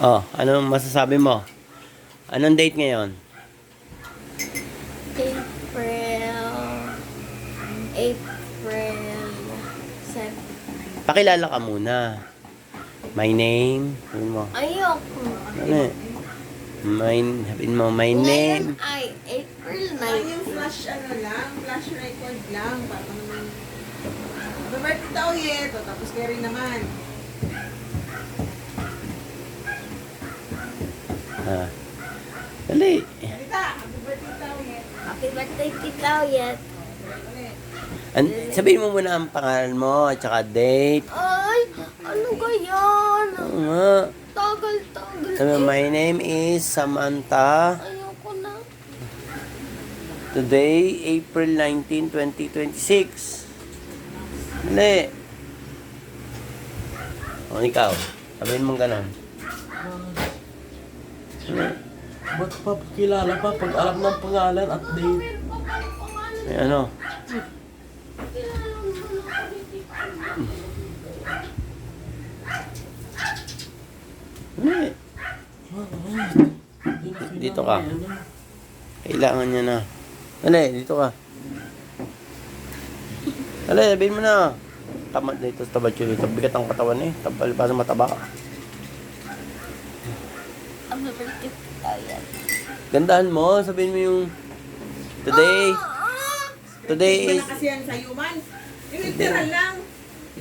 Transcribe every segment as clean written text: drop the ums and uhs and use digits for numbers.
Oh, anong masasabi mo? Anong date ngayon? April 7. Pakilala ka muna. My name. Sabihin mo. Ayoko. Ano eh? Sabihin mo, my name. Ngayon ay April Yung 19. flash flash record lang. Para naman, happy birthday daw yet. O, tapos kayo rin naman. Ah. Dali. Salita, happy birthday daw yet. Happy birthday, Tita Oyet. Sabihin mo muna ang pangalan mo at saka date. Ay, ano ganyan? Oo nga. Tagal-tagal. Sabi mo, my name is Samantha. Ayoko na. Today, April 19, 2026. Dali. O, ikaw. Sabihin mo ganon. Ba't pa kilala pa pag alam ng pangalan at date? Ay, ano? Dali. Dito ka. Kailangan niya na. Dali, dito ka. Dali, sabihin mo na. Tama dito sa tabat yun. Bigat ang katawan eh. Tapos mataba. Happy birthday, Tita Oyet. Gandahan mo. Sabihin mo yung today. Today Iba is na kasi yan sa human. Yung literal lang.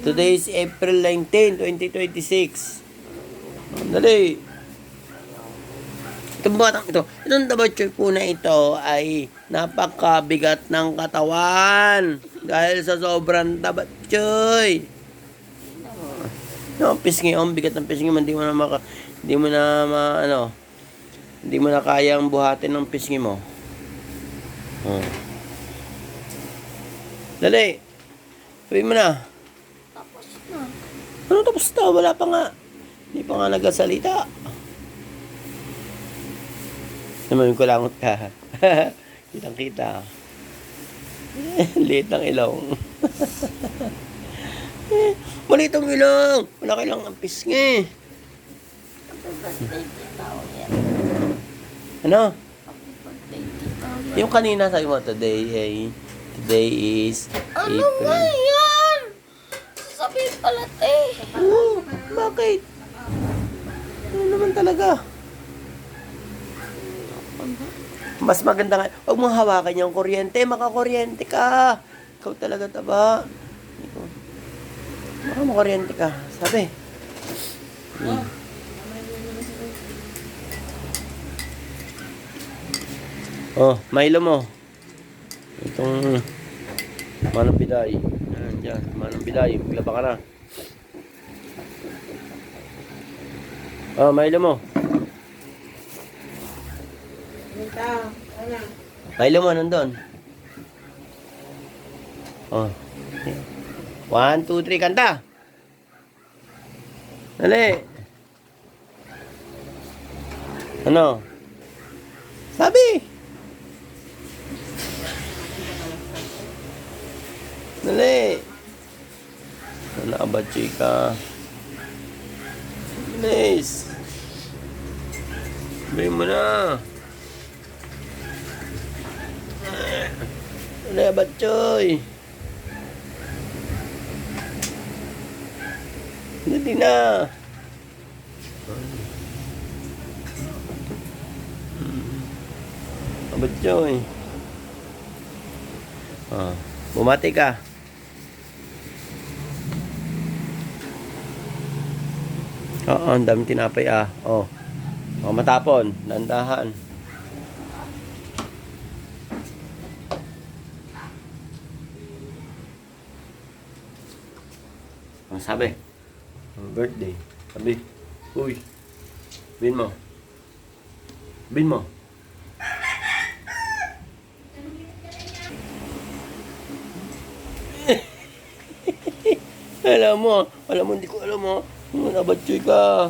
Today is April 19, 2026. Dali. Itong batang ito, itong tabatchoy po na ito ay napakabigat ng katawan dahil sa sobrang tabatchoy. No, pisngi, ang bigat ng pisngi mo, hindi mo na kayang buhatin ng pisngi mo. Oh. Dali. Sabihin mo na. Tapos na. Ano tapos na? Wala pa nga. Hindi pa nga nagsasalita. Naman ko langot ka. Kitang kita. Liit ng ilong. Maliit ang ilong. Wala kailang ang pisngi. Happy birthday, Tita Oyet. Ano? Happy birthday, Tita Oyet. Yung kanina sabi mo, today is Ano April. nga yan? Sabihin pala, te. Oo, bakit? Ano naman talaga? Mas maganda nga, huwag mong hawakan yung kuryente, makakuryente ka. Ikaw talaga taba. Baka makuryente ka. Sabi. Oh, Milo mo. Itong Manang Biday. Ayan, dyan. Manang Biday. Maglaba ka na. Oh, Milo mo. Punta. Ano? Milo mo, nandun. Oh. 1, 2, 3, kanta. Dali. Ano? Sabi. Dali. Ano ba, chika? Bilis. Sabihin mo na. Dali, batchoy. Dali na. Batchoy. Ah, bumati ka. Oo, ang dami tinapay ah. Oh. Oh, matapon, dandahan. Ang sabi, ang birthday. Sabi, uy, bin mo. Bin mo. Alam mo, hindi ko alam mo. Nabatchoy ka.